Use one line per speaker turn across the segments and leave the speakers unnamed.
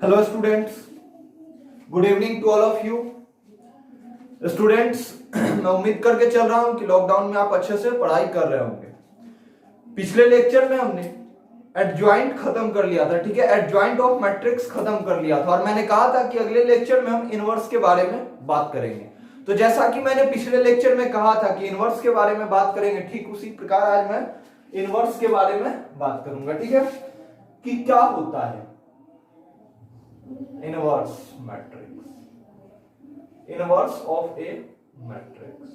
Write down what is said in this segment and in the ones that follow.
Hello students, good evening to all of you students. मैं उम्मीद करके चल रहा हूं कि लॉकडाउन में आप अच्छे से पढ़ाई कर रहे होंगे। पिछले लेक्चर में हमने एडजॉइंट खत्म कर लिया था, ठीक है, एडजॉइंट ऑफ मैट्रिक्स खत्म कर लिया था और मैंने कहा था कि अगले लेक्चर में हम इनवर्स के बारे में बात करेंगे। तो जैसा कि मैंने पिछले लेक्चर में कहा था कि इनवर्स के बारे में बात करेंगे, ठीक उसी प्रकार आज मैं इनवर्स के बारे में बात करूंगा, ठीक है, कि क्या होता है inverse matrix, inverse of A matrix,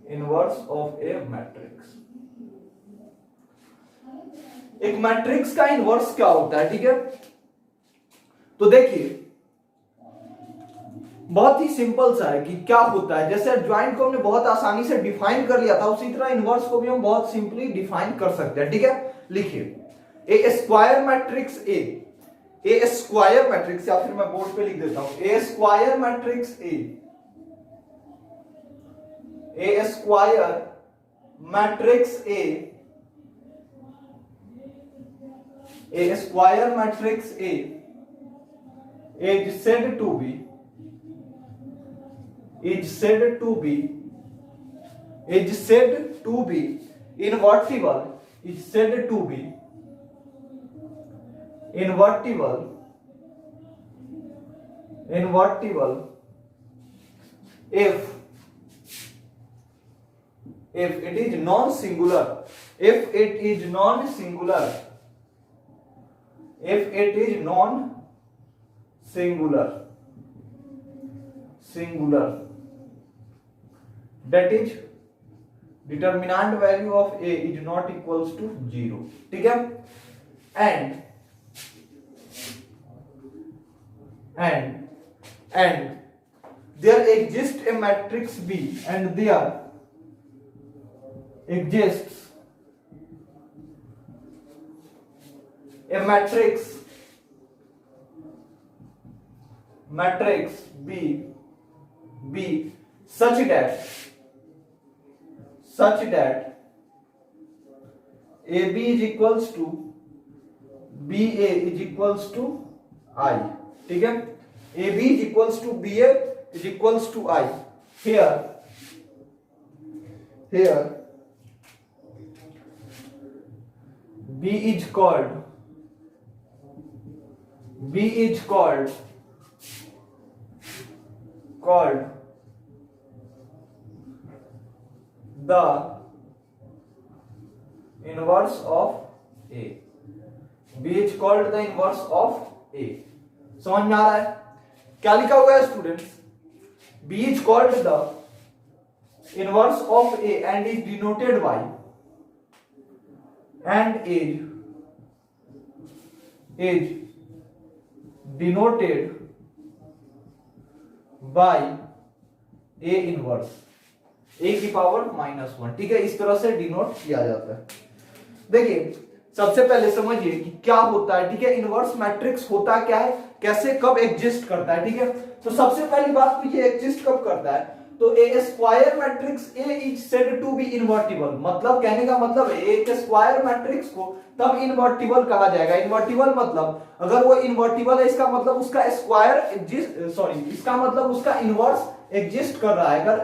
inverse of A matrix. एक मैट्रिक्स का इनवर्स क्या होता है, ठीक है। तो देखिए बहुत ही सिंपल सा है कि क्या होता है। जैसे एडजॉइंट को हमने बहुत आसानी से डिफाइन कर लिया था, उसी तरह इनवर्स को भी हम बहुत सिंपली डिफाइन कर सकते हैं, ठीक है। लिखिए A square matrix A square matrix, या फिर मैं बोर्ड पे लिख देता हूं A square matrix A square matrix A square matrix A is said to be invertible, is said to be invertible if it is non-singular, if it is non-singular, if it is non-singular, singular, that is determinant value of a is not equals to 0, ठीक है। and there exists a matrix B, and there exists a matrix B such that AB is equals to BA is equals to I, ठीक है। AB is equals to BA is equals to I. Here B is called the inverse of A. B is called the inverse of A. समझ में आ रहा है क्या लिखा हुआ है students? B is called the inverse of A and is denoted by A inverse, A की power -1, ठीक है। इस तरह से डिनोट किया जाता है। देखिए सबसे पहले समझिए कि क्या होता है, ठीक है। इनवर्स मैट्रिक्स होता क्या है, कैसे कब एग्जिस्ट करता है, ठीक है। तो सबसे पहली बात तो ये एग्जिस्ट कब करता है, तो A square matrix A is said to be invertible, मतलब कहने का मतलब है एक स्क्वायर मैट्रिक्स को तब इनवर्टिबल कहा जाएगा। इनवर्टिबल मतलब अगर वो इनवर्टिबल है इसका मतलब उसका स्क्वायर इसका मतलब उसका इनवर्स एग्जिस्ट कर रहा है। अगर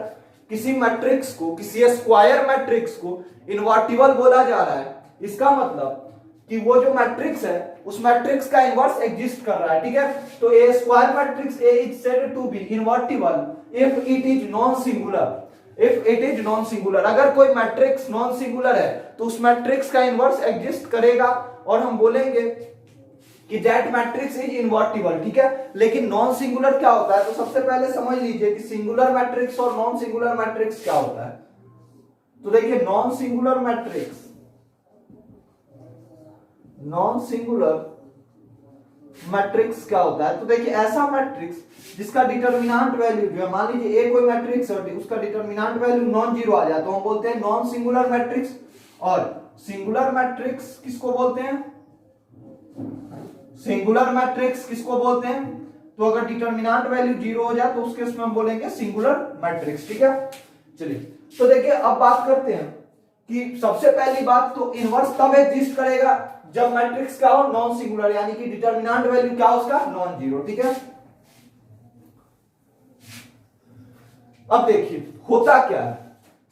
किसी मैट्रिक्स को, किसी स्क्वायर मैट्रिक्स को इनवर्टिबल बोला जा रहा है, इसका मतलब कि वो जो मैट्रिक्स है उस मैट्रिक्स का इनवर्स एग्जिस्ट कर रहा है, ठीक है। तो A square matrix A is said to be invertible if it is non singular. अगर कोई मैट्रिक्स नॉन सिंगुलर है तो उस मैट्रिक्स का इनवर्स एग्जिस्ट करेगा और हम बोलेंगे कि दैट मैट्रिक्स इज इनवर्टिबल, ठीक है। लेकिन नॉन सिंगुलर क्या होता है, तो सबसे पहले समझ लीजिए कि सिंगुलर मैट्रिक्स और नॉन सिंगुलर मैट्रिक्स क्या होता है। तो देखिए नॉन सिंगुलर मैट्रिक्स क्या होता है, तो देखिए ऐसा मैट्रिक्स जिसका डिटरमिनेंट वैल्यू जो है, मान लीजिए ए कोई मैट्रिक्स है उसका डिटरमिनेंट वैल्यू नॉन जीरो आ जाए तो हम बोलते हैं नॉन सिंगुलर मैट्रिक्स। और सिंगुलर मैट्रिक्स किसको बोलते हैं, तो अगर डिटरमिनेंट वैल्यू जीरो हो जाए तो उस केस में हम बोलेंगे सिंगुलर मैट्रिक्स, ठीक है। चलिए तो देखिए अब बात करते हैं कि सबसे पहली बात तो इनवर्स तब एग्जिस्ट करेगा जब मैट्रिक्स क्या हो, नॉन सिंगुलर, यानी कि डिटर्मिनेंट वैल्यू क्या हो उसका, नॉन जीरो। ठीक है, अब देखिए होता क्या है।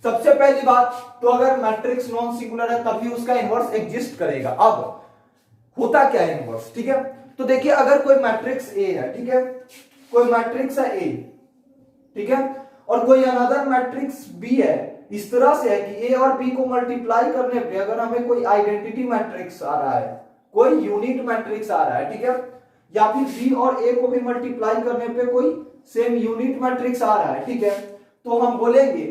सबसे पहली बात तो अगर मैट्रिक्स नॉन सिंगुलर है तभी उसका इनवर्स एग्जिस्ट करेगा। अब होता क्या है इनवर्स, ठीक है, तो देखिए अगर कोई मैट्रिक्स ए है, ठीक है, कोई मैट्रिक्स है ए, ठीक है, और कोई अनदर मैट्रिक्स बी है, इस तरह से है कि ए और बी को मल्टीप्लाई करने पे अगर हमें कोई आइडेंटिटी मैट्रिक्स आ रहा है, कोई यूनिट मैट्रिक्स आ रहा है, ठीक है, या फिर बी और ए को भी मल्टीप्लाई करने पे कोई सेम यूनिट मैट्रिक्स आ रहा है, ठीक है, तो हम बोलेंगे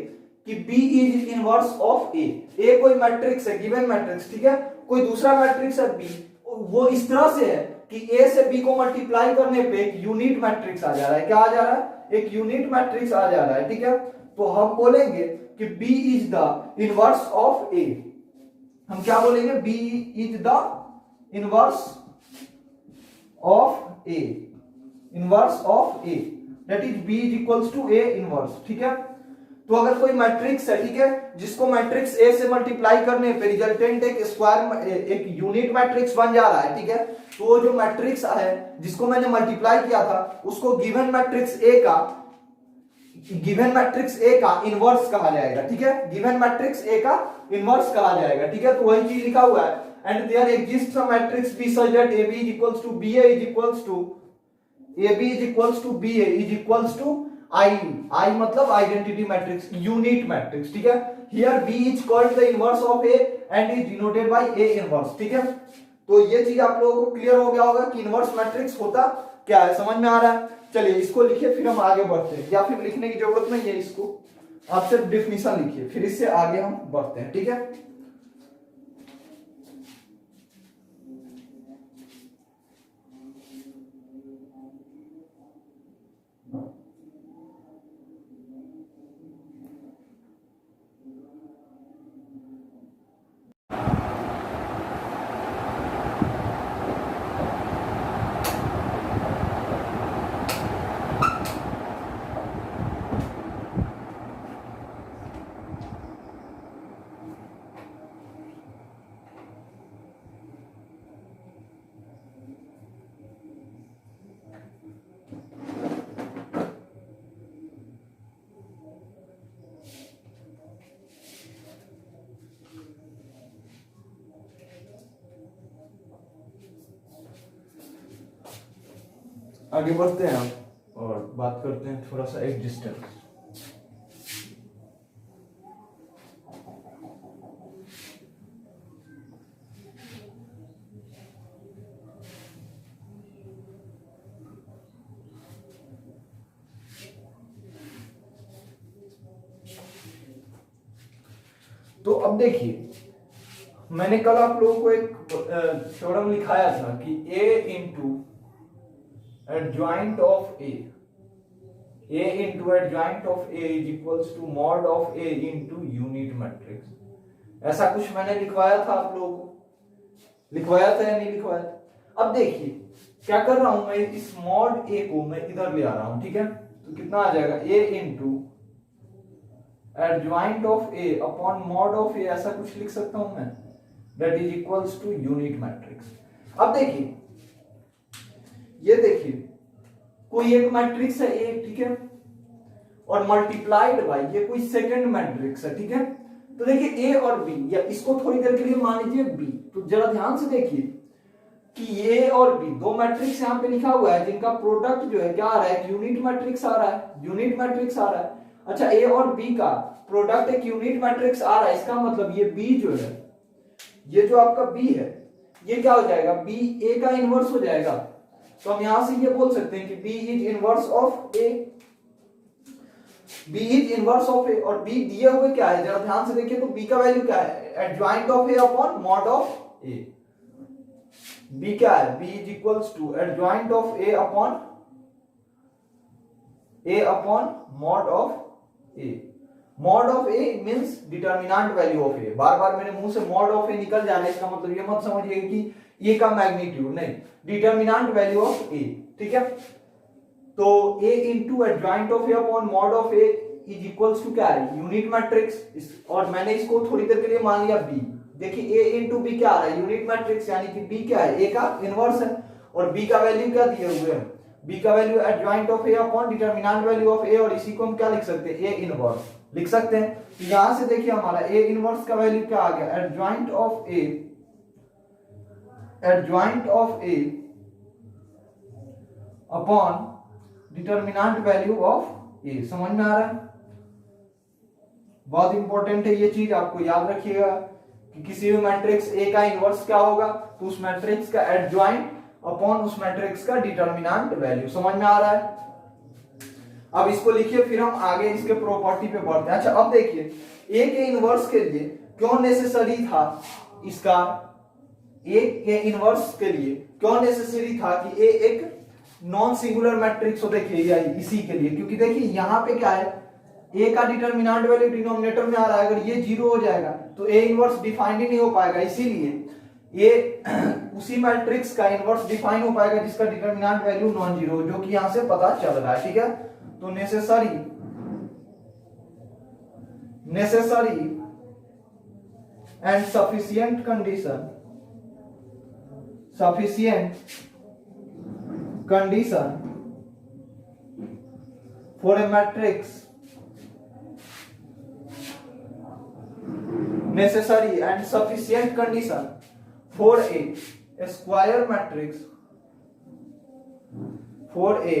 कि बी इज इनवर्स ऑफ ए। ए कोई मैट्रिक्स है, गिवन मैट्रिक्स, ठीक है, कोई दूसरा मैट्रिक्स है बी, वो इस तरह से है कि ए से बी को मल्टीप्लाई करने पे एक यूनिट मैट्रिक्स आ जा रहा है। क्या आ जा रहा है, एक यूनिट मैट्रिक्स आ जा रहा है, ठीक है, तो हम बोलेंगे कि B is the inverse of A. हम क्या बोलेंगे, B is the inverse of A, inverse of A, that is B is equals to A inverse. ठीक है, तो अगर कोई मैट्रिक्स है, ठीक है, जिसको मैट्रिक्स ए से मल्टीप्लाई करने पे रिजल्टेंट एक स्क्वायर, एक यूनिट मैट्रिक्स बन जा रहा है, ठीक है, तो वो जो मैट्रिक्स है जिसको मैंने मल्टीप्लाई किया था उसको गिवन मैट्रिक्स ए का, गिवन मैट्रिक्स ए का इनवर्स कहा जाएगा। ठीक है, गिवन मैट्रिक्स ए का इनवर्स कहा जाएगा। ठीक है, तो वही चीज लिखा हुआ है, and there exists a matrix B such that ab is equals to ba is equals to ab is equals to ba is equals to I मतलब आइडेंटिटी मैट्रिक्स, यूनिट मैट्रिक्स। ठीक है, here b is called the inverse of a and is denoted by a inverse। ठीक है, तो ये चीज आप लोगों को क्लियर हो गया होगा कि इनवर्स मैट्रिक्स होता क्या है, समझ में आ रहा है। चलिए इसको लिखिए फिर हम आगे बढ़ते हैं, या फिर लिखने की जरूरत नहीं है, इसको आप सिर्फ डेफिनेशन लिखिए फिर इससे आगे हम बढ़ते हैं। ठीक है, आगे बढ़ते हैं हम और बात करते हैं थोड़ा सा एग्जिस्टेंस। तो अब देखिए मैंने कल आप लोगों को एक थ्योरम लिखाया था कि a into adjoint of a into adjoint of a is equals to mod of a into unit matrix। ऐसा कुछ मैंने लिखवाया था, आप लोगों को लिखवाया था या नहीं लिखवाया था। अब देखिए क्या कर रहा हूं मैं, इस mod a को मैं इधर ले आ रहा हूं। ठीक है, तो कितना आ जाएगा, a into adjoint of a upon mod of a, ऐसा कुछ लिख सकता हूं मैं, that is equals to unit matrix। अब देखिए ये देखिए कोई एक मैट्रिक्स है ए, ठीक है, और मल्टीप्लाइड बाय ये कोई सेकंड मैट्रिक्स है। ठीक है, तो देखिए ए और बी, या इसको थोड़ी देर के लिए मान लीजिए बी, तो जरा ध्यान से देखिए कि ए और बी दो मैट्रिक्स यहां पे लिखा हुआ है जिनका प्रोडक्ट जो है क्या आ रहा है, यूनिट मैट्रिक्स आ रहा है, यूनिट मैट्रिक्स आ रहा है। अच्छा, ए और बी का प्रोडक्ट एक यूनिट मैट्रिक्स आ रहा है, इसका मतलब ये बी जो है, ये जो आपका बी है ये क्या हो जाएगा, बी ए का इनवर्स हो जाएगा। तो हम यहां से ये बोल सकते हैं कि B is inverse of A, B is inverse of A, और B दिए हुए क्या है जरा ध्यान से देखिए, तो B का वैल्यू क्या है, adjoint of A upon mod of A। B क्या है, B is equals to adjoint of A upon mod of A। Mod of A means determinant value of A। बार बार मेरे मुंह से मॉड ऑफ A निकल जा रहा है, इसका मतलब ये मत समझिए कि ए का मैग्नीट्यूड, नहीं, डिटर्मिनेंट वैल्यू ऑफ ए। ठीक है, तो A into adjoint of A upon mod of A is equals to क्या है, यूनिट मैट्रिक्स, और मैंने इसको थोड़ी देर के लिए मान लिया बी। देखिए ए इंटू बी क्या आ रहा है, यूनिट मैट्रिक्स, यानी कि बी क्या है, ए का इनवर्स है, और बी का वैल्यू क्या दिए हुए हैं, बी का value adjoint of A upon determinant value of A, और इसी को हम क्या लिख सकते हैं, ए इनवर्स लिख सकते हैं। तो यहां से देखिए हमारा ए इनवर्स का वैल्यू क्या आ गया, adjoint of A, adjoint of A upon determinant value of A. समझ में आ रहा है, बहुत इंपॉर्टेंट है ये चीज, आपको याद रखिएगा कि किसी भी मैट्रिक्स ए का इनवर्स क्या होगा, तो उस मैट्रिक्स का एडजॉइंट अपॉन उस मैट्रिक्स का डिटरमिनेंट वैल्यू। समझ में आ रहा है। अब इसको लिखिए, फिर हम आगे इसके प्रॉपर्टी पे बढ़ते हैं। अच्छा अब देखिए ए के इनवर्स के लिए क्यों नेसेसरी था, इसका ए के इनवर्स के लिए क्यों नेसेसरी था कि ए एक नॉन सिंगुलर मैट्रिक्स हो। देखिए इसी के लिए, क्योंकि देखिए यहाँ पे क्या है, ए का डिटरमिनेंट वैल्यू डिनोमिनेटर में आ रहा है, अगर ये जीरो हो जाएगा तो ए इनवर्स डिफाइंड ही नहीं हो पाएगा, इसीलिए ये उसी मैट्रिक्स का इनवर्स डिफाइन हो पाएगा जिसका डिटरमिनेंट वैल्यू नॉन जीरो, जो कि यहां से पता चल रहा है। ठीक है, तो necessary and sufficient condition for a matrix, necessary and sufficient condition for a square matrix, for a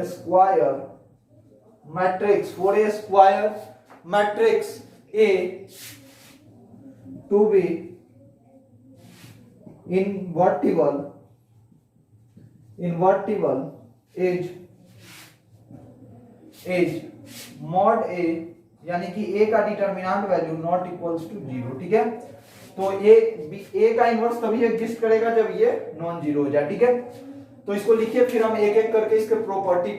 square matrix, for a square matrix A to be invertible is mod A, यानी कि ए का determinant value not equals to zero. ठीक है, तो ये ए का inverse तभी exist करेगा जब ये नॉन जीरो हो जाए। ठीक है, तो इसको लिखिए, फिर हम एक एक करके इसके प्रॉपर्टी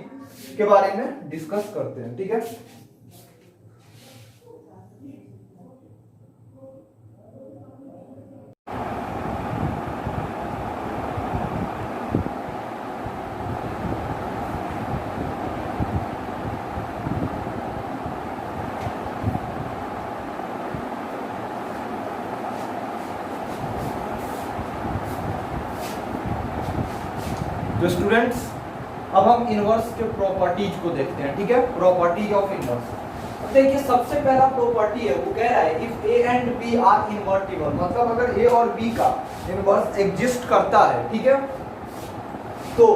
के बारे में डिस्कस करते हैं। ठीक है, तो स्टूडेंट्स अब हम इनवर्स के प्रॉपर्टीज को देखते हैं। ठीक है, प्रॉपर्टीज ऑफ इनवर्स। देखिए सबसे पहला प्रॉपर्टी है, वो कह रहा है if A and B are invertible, मतलब अगर ए और बी का इनवर्स एग्जिस्ट करता है, ठीक है, तो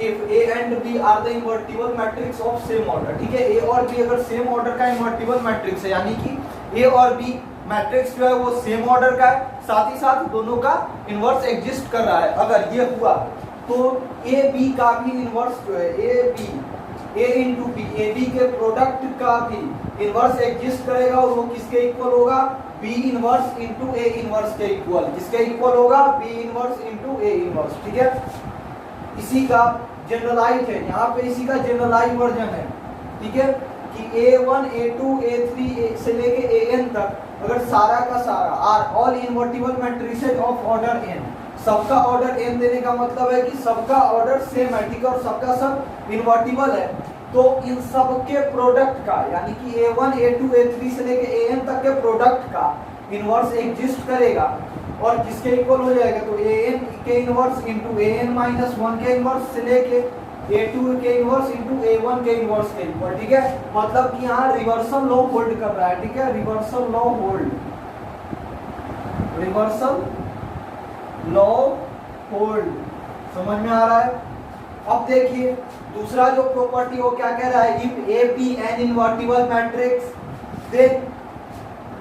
if A and B are the invertible matrix of same order. ठीक है, ए और बी अगर सेम ऑर्डर का इनवर्टिबल मैट्रिक्स है, यानी कि ए और बी मैट्रिक्स जो है वो सेम ऑर्डर का है, साथ ही साथ दोनों का इनवर्स एग्जिस्ट कर रहा है, अगर ये हुआ तो ए बी का भी इनवर्स जो है ए इंटू बी, ए बी के प्रोडक्ट का भी इनवर्स एग्जिस्ट करेगा, और वो किसके इक्वल होगा, B inverse into A inverse के इक्वल। किसके इक्वल होगा, B inverse into A inverse. ठीक है, इसी का जनरलाइज है, यहाँ पे इसी का जनरलाइज वर्जन है। ठीक है, कि A1 A2 A3 से लेके AN तक अगर सारा का सारा are all invertible matrices of order n, सबका ऑर्डर n देने का मतलब है कि सबका ऑर्डर सेम है, ठीक है, और सबका सब इनवर्टिबल है, तो इन सब के प्रोडक्ट का, यानी कि A1 A2 A3 से लेके AN तक के प्रोडक्ट का इनवर्स एग्जिस्ट करेगा, और किसके इक्वल हो जाएगा, तो AN के इनवर्स इंटू AN माइनस 1 के इनवर्स से लेके A2 के इनवर्स इंटू A1 के इनवर्स के इक्वल। ठीक है, मतलब कि यहाँ रिवर्सल लॉ होल्ड कर रहा है। ठीक है, reversal law hold, reversal law hold, समझ में आ रहा है। अब देखिए दूसरा जो प्रॉपर्टी वो क्या कह रहा है, if A be an invertible matrix then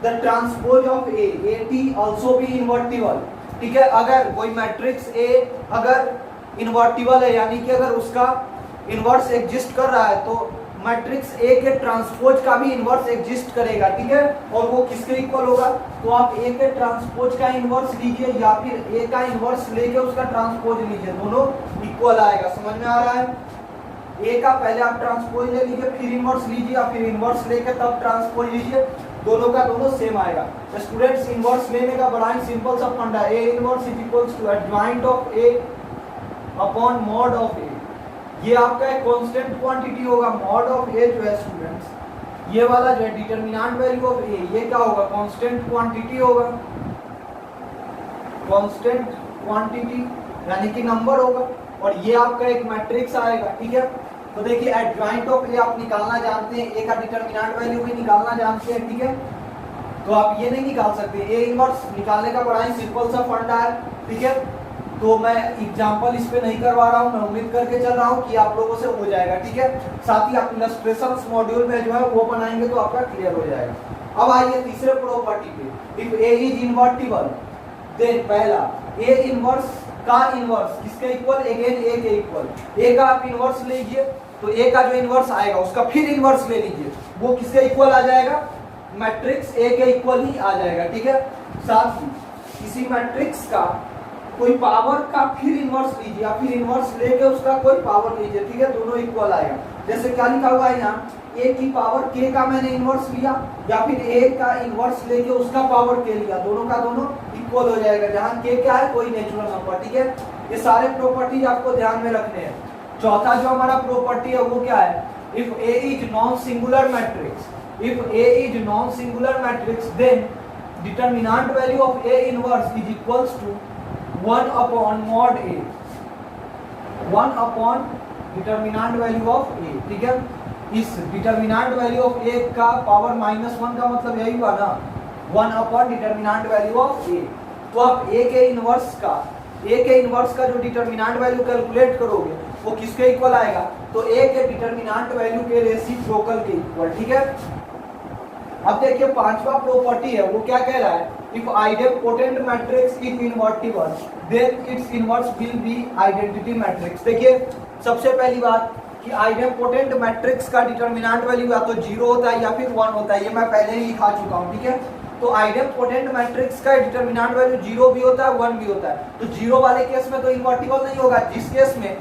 the transpose of A T also be invertible. ठीक है, अगर कोई मैट्रिक्स ए अगर इनवर्टिबल है, यानी कि अगर उसका इनवर्स एग्जिस्ट कर रहा है, तो मैट्रिक्स ए के ट्रांसपोज का भी इनवर्स एग्जिस्ट करेगा। ठीक है, और वो किसके इक्वल होगा, तो आप ए के ट्रांसपोज का इनवर्स लीजिए या फिर ए का इनवर्स लेके उसका ट्रांसपोज लीजिए, दोनों इक्वल आएगा। समझ में आ रहा है, ए का पहले आप ट्रांसपोज ले लीजिए, फिर इनवर्स लीजिए, या फिर इनवर्स लेके तब ट्रांसपोज लीजिए, दोनों का दोनों सेम आएगा। तो स्टूडेंट्स इनवर्स लेने का बड़ा ही सिंपल सा फंडा है, A inverse is equals to adjoint of A upon mod of A. ये आपका एक कांस्टेंट क्वांटिटी होगा, मॉड ऑफ ए जो है स्टूडेंट्स, ये वाला जो है डिटरमिनेंट वैल्यू ऑफ ए, ये क्या होगा, कांस्टेंट क्वांटिटी होगा, कांस्टेंट क्वांटिटी यानी कि नंबर होगा, और ये आपका एक मैट्रिक्स आएगा, ठीक है। तो देखिए एडजॉइंट ऑफ ए आप निकालना जानते हैं, ए का डिटरमिनेंट वैल्यू भी निकालना जानते हैं, ठीक है। तो आप ये नहीं निकाल सकते, ए इनवर्स निकालने का बड़ा ही सिंपल सा फंडा है, ठीक है। तो मैं एग्जांपल इस पे नहीं करवा रहा हूँ, मैं उम्मीद करके चल रहा हूँ कि आप लोगों से हो जाएगा, ठीक है। साथ ही आप इलस्ट्रेशन मॉड्यूल में जो है वो बनाएंगे तो आपका क्लियर हो जाएगा। अब आइए तीसरे प्रॉपर्टी पे, if A is invertible then पहला ए इनवर्स का इनवर्स किसके इक्वल, अगेन ए के इक्वल, ए का आप इनवर्स लीजिए तो ए का जो इनवर्स आएगा उसका फिर इनवर्स ले लीजिए, वो किसके इक्वल आ जाएगा, मैट्रिक्स ए के इक्वल ही आ जाएगा, ठीक है। साथ ही किसी मैट्रिक्स का कोई पावर का फिर इनवर्स लीजिए, या फिर इनवर्स लेके उसका कोई पावर लीजिए, ठीक है, दोनों इक्वल आएगा। जैसे क्या लिखा हुआ है यहाँ, ए की पावर के का मैंने इनवर्स लिया, या फिर ए का इनवर्स लेके उसका पावर के लिया, दोनों का दोनों इक्वल हो जाएगा, जहाँ के क्या है, कोई नेचुरल नंबर, ठीक है। ये सारे प्रॉपर्टी आपको ध्यान में रखने हैं। चौथा जो हमारा प्रॉपर्टी है वो क्या है, if A is non singular matrix, if A is non singular matrix then determinant value of A inverse is equals to 1 upon mod a, 1 upon determinant value of A, ठीक है। इस डिटरमिनेंट वैल्यू ऑफ ए का power -1 का मतलब यही हुआ ना, 1 upon determinant value of ए। तो आप ए के इनवर्स का जो डिटरमिनेंट वैल्यू कैलकुलेट करोगे वो किसके इक्वल आएगा, तो ए के डिटरमिनेंट वैल्यू के रेसिप्रोकल के इक्वल, ठीक है। अब देखिए पांचवा प्रॉपर्टी है वो क्या कह रहा है, if idempotent matrix is invertible then its inverse will be identity matrix. देखिए सबसे पहली बात कि आइडेम्पोटेंट मैट्रिक्स का डिटरमिनेंट वैल्यू या तो 0 होता है या फिर 1 होता है, ये मैं पहले ही लिखा चुका हूँ, ठीक है। तो आइडेम्पोटेंट मैट्रिक्स का डिटरमिनेंट वैल्यू 0 भी होता है 1 भी होता है। तो 0 वाले केस में तो इनवर्टिबल नहीं होगा, जिस केस में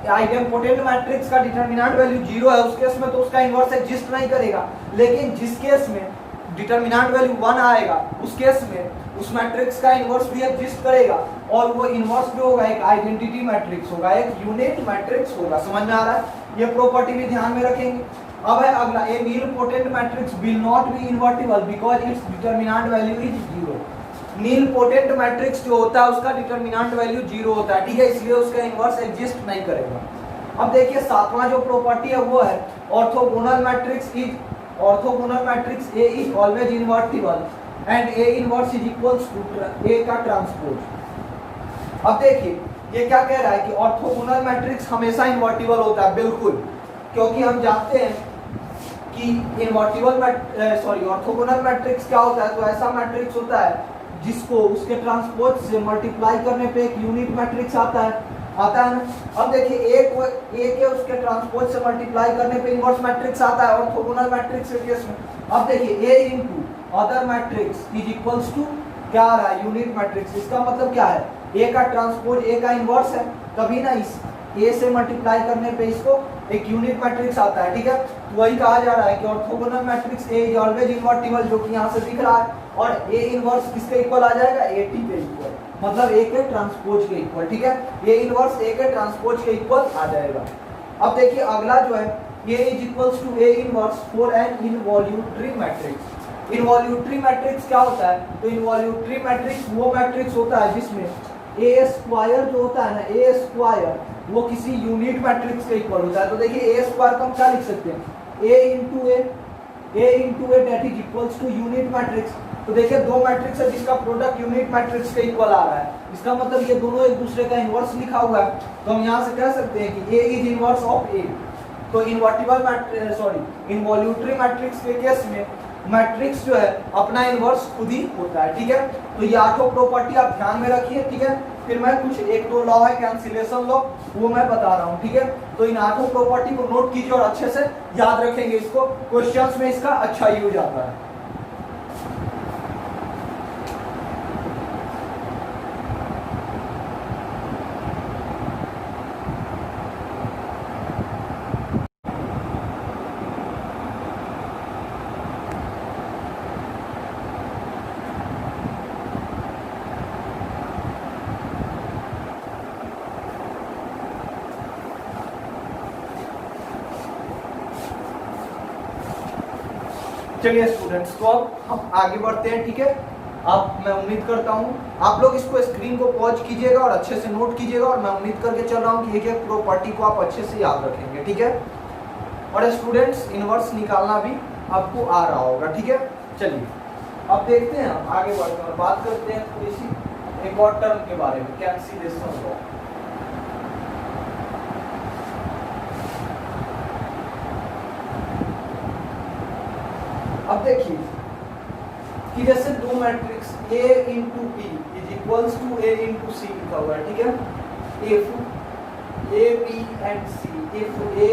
आइडेम्पोटेंट मैट्रिक्स का डिटरमिनेंट वैल्यू 0 है उस केस में तो उसका इनवर्स एग्जिस्ट नहीं करेगा। लेकिन जिस केस में डिटरमिनेंट वैल्यू 1 आएगा उस केस में उस मैट्रिक्स का इनवर्स भी एग्जिस्ट करेगा, और वो इनवर्स जो होगा एक आइडेंटिटी मैट्रिक्स होगा, एक यूनिट मैट्रिक्स होगा। समझ में आ रहा है, ये प्रॉपर्टी भी ध्यान में रखेंगे। अब है अगला, A nilpotent matrix will not be invertible because its determinant value is 0। Nilpotent matrix जो होता है उसका डिटरमिनेंट वैल्यू 0 होता है, ठीक है, इसलिए उसका इनवर्स एग्जिस्ट नहीं करेगा। अब देखिए सातवां जो प्रॉपर्टी है वो है orthogonal matrix is, orthogonal matrix A is always invertible and A inverse is equals to A का ट्रांसपोज। अब देखिए ये क्या कह रहा है कि ऑर्थोगोनल मैट्रिक्स हमेशा इनवर्टिबल होता है, बिल्कुल, क्योंकि हम जानते हैं कि ऑर्थोगोनल मैट्रिक्स क्या होता है, तो ऐसा मैट्रिक्स होता है जिसको उसके ट्रांसपोज से मल्टीप्लाई करने पे एक यूनिट मैट्रिक्स आता है ना। अब देखिए ए के उसके ट्रांसपोज से मल्टीप्लाई करने पे इनवर्स मैट्रिक्स आता है ऑर्थोगोनल मैट्रिक्स के केस में। अब देखिए A into other matrix is equals to क्या आ रहा है, यूनिट मैट्रिक्स। इसका मतलब क्या है, ए का ट्रांसपोज ए का इनवर्स है, तभी ना इस ए से मल्टीप्लाई करने पे इसको एक यूनिट मैट्रिक्स आता है, ठीक है। तो वही कहा जा रहा है कि orthogonal matrix A is always invertible, जो कि यहाँ से दिख रहा है, और ए इनवर्स किसके इक्वल आ जाएगा, ए टी के इक्वल, मतलब ए के ट्रांसपोज के इक्वल, ठीक है। ए इनवर्स ए के ट्रांसपोज के इक्वल आ जाएगा। अब देखिए अगला जो है A is equals to A inverse for an involutory matrix. Involutory matrix क्या होता है, तो इनवॉल्यूटरी मैट्रिक्स वो मैट्रिक्स होता है जिसमें ए स्क्वायर जो होता है ना, ए स्क्वायर वो किसी यूनिट मैट्रिक्स के इक्वल होता है। तो देखिए ए स्क्वायर को हम क्या लिख सकते हैं, A into A that is equals to unit matrix. तो देखिए दो मैट्रिक्स है जिसका प्रोडक्ट यूनिट मैट्रिक्स के इक्वल आ रहा है, इसका मतलब ये दोनों एक दूसरे का इनवर्स लिखा हुआ है। तो हम यहाँ से कह सकते हैं कि ए इज इनवर्स ऑफ ए। तो इनवॉल्यूटरी मैट्रिक्स के केस में मैट्रिक्स जो है अपना इनवर्स खुद ही होता है, ठीक है। तो ये आठों प्रॉपर्टी आप ध्यान में रखिए, ठीक है। फिर मैं कुछ एक दो लॉ है, कैंसिलेशन लॉ, वो मैं बता रहा हूँ, ठीक है। तो इन आठों प्रॉपर्टी को नोट कीजिए और अच्छे से याद रखेंगे, इसको क्वेश्चंस में इसका अच्छा यूज आता है। चलिए स्टूडेंट्स, तो अब हम आगे बढ़ते हैं, ठीक है। मैं उम्मीद करता हूँ आप लोग इसको स्क्रीन को पॉज कीजिएगा और अच्छे से नोट कीजिएगा, और मैं उम्मीद करके चल रहा हूँ कि एक एक प्रॉपर्टी को आप अच्छे से याद रखेंगे, ठीक है। और स्टूडेंट्स, इनवर्स निकालना भी आपको आ रहा होगा, ठीक है। चलिए अब देखते हैं, हम आगे बढ़ते हैं और बात करते हैं थोड़ी सी एक और टर्म के बारे में, कैंसिलेशन लॉ। अब देखिए कि जैसे दो matrix A into P is equals to A into C लिखा हुआ है, ठीक है। If A, B and C, if A,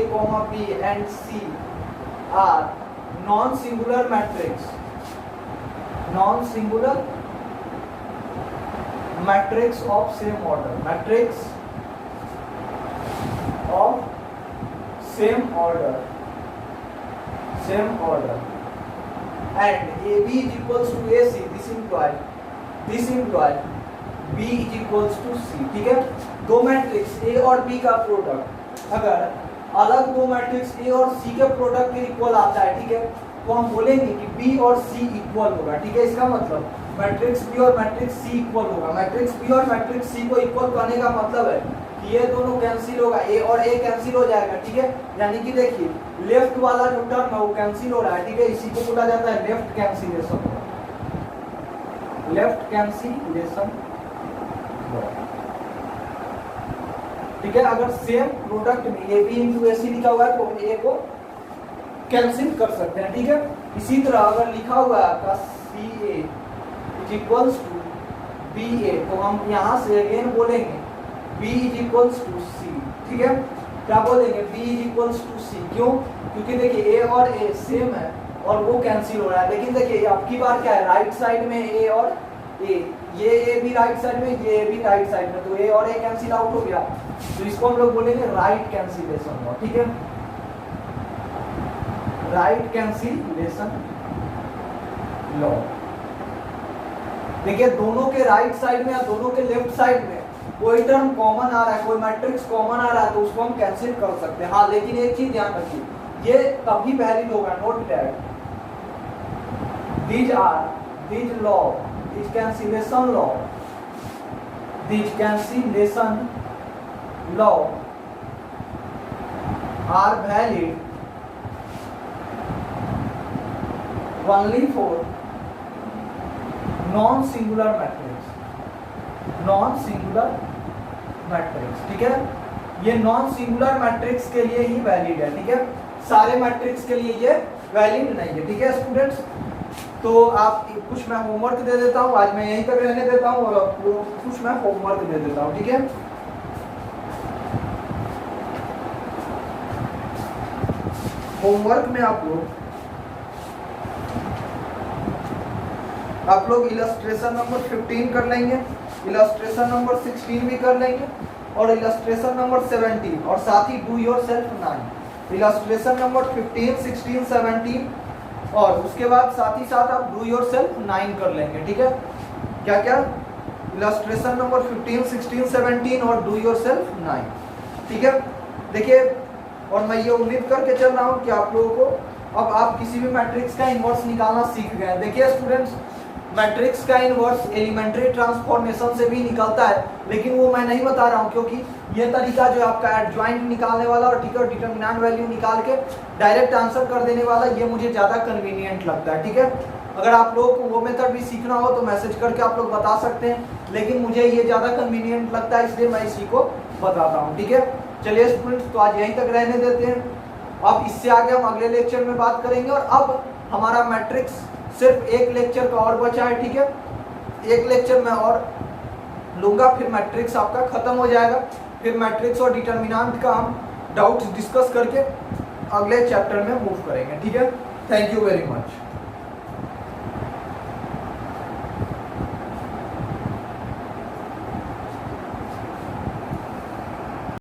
B and C are non singular matrix, non singular matrix of same order, matrix of same order, same order, and AB is equals to AC, this implies B is equals to C, ठीक है। दो matrix A और B का product अगर अलग दो matrix A और C के प्रोडक्ट के इक्वल आता है, ठीक है, तो हम बोलेंगे कि B और C इक्वल होगा, ठीक है। इसका मतलब मैट्रिक्स B और मैट्रिक्स C इक्वल होगा। मैट्रिक्स B और मैट्रिक्स C को इक्वल करने का मतलब है कि ये दोनों कैंसिल होगा, A और A कैंसिल हो जाएगा, ठीक है। यानी कि देखिए लेफ्ट वाला जो टर्म है वो कैंसिल हो रहा है, ठीक है। इसी को बोला जाता है लेफ्ट कैंसिलेशन, लेफ्ट कैंसिलेशन, ठीक है। अगर सेम प्रोडक्ट में AB इंटू AC लिखा हुआ है तो हम A को कैंसिल कर सकते हैं, ठीक है। इसी तरह अगर लिखा हुआ है आपका CA is equals to BA, तो हम यहाँ से अगेन बोलेंगे B is equals to C, ठीक है। क्या बोलेंगे? B is equals to C, क्यों? क्योंकि देखिए A और A सेम है और वो कैंसिल हो रहा है। लेकिन देखिए अब की बार क्या है, राइट साइड में A और A, ये A भी राइट साइड में, ये A भी राइट साइड में, तो A और A कैंसिल आउट हो गया, तो इसको हम लोग बोलेंगे राइट कैंसिलेशन लॉ, ठीक है। Right cancellation law. देखिए दोनों के राइट साइड में या दोनों के लेफ्ट साइड में कोई टर्म कॉमन आ रहा है, कोई मैट्रिक्स कॉमन आ रहा है, तो उसको हम कैंसिल कर सकते हैं। हाँ, लेकिन एक चीज ध्यान रखिए, ये तभी वैलिड होगा, note that these law, these cancellation law, these cancellation law are valid only for non-singular matrix, non-singular matrix, ठीक है। ये नॉन सिंगुलर मैट्रिक्स के लिए ही वैलिड है, ठीक है। सारे मैट्रिक्स के लिए ये वैलिड नहीं है, ठीक है स्टूडेंट्स। तो आप कुछ मैं होमवर्क दे देता हूँ, आज मैं यहीं पर रहने देता हूँ और कुछ मैं होमवर्क दे देता हूँ, ठीक है। होमवर्क में आप लोग इलस्ट्रेशन नंबर 15 कर लेंगे, इलस्ट्रेशन नंबर 16 भी कर लेंगे और इलस्ट्रेशन नंबर 17, और साथ ही do your self 9। Illustration number 15, 16, 17 और उसके बाद साथ ही साथ आप डू योर सेल्फ 9 कर लेंगे, ठीक है। क्या क्या? इलस्ट्रेशन नंबर 15, 16, 17 और डू योर सेल्फ 9, ठीक है। देखिए, और मैं ये उम्मीद करके चल रहा हूँ कि आप लोगों को अब आप किसी भी मैट्रिक्स का इनवर्स निकालना सीख गए। देखिए स्टूडेंट्स, मैट्रिक्स का इनवर्स एलिमेंट्री ट्रांसफॉर्मेशन से भी निकलता है, लेकिन वो मैं नहीं बता रहा हूँ क्योंकि ये तरीका जो आपका एडजॉइंट निकालने वाला और ठीक है डिटरमिनेंट वैल्यू निकाल के डायरेक्ट आंसर कर देने वाला, ये मुझे ज़्यादा कन्वीनियंट लगता है, ठीक है। अगर आप लोगों को वो मेथड भी सीखना हो तो मैसेज करके आप लोग बता सकते हैं, लेकिन मुझे ये ज़्यादा कन्वीनियंट लगता है, इसलिए मैं इसी को बताता हूँ, ठीक है। चलिए स्टूडेंट्स, तो आज यहीं तक रहने देते हैं। अब इससे आगे हम अगले लेक्चर में बात करेंगे, और अब हमारा मैट्रिक्स सिर्फ एक लेक्चर का और बचा है, ठीक है। एक लेक्चर में और लूंगा, फिर मैट्रिक्स आपका खत्म हो जाएगा। फिर मैट्रिक्स और डिटरमिनेंट का हम डाउट्स डिस्कस करके अगले चैप्टर में मूव करेंगे, ठीक है। Thank you very much.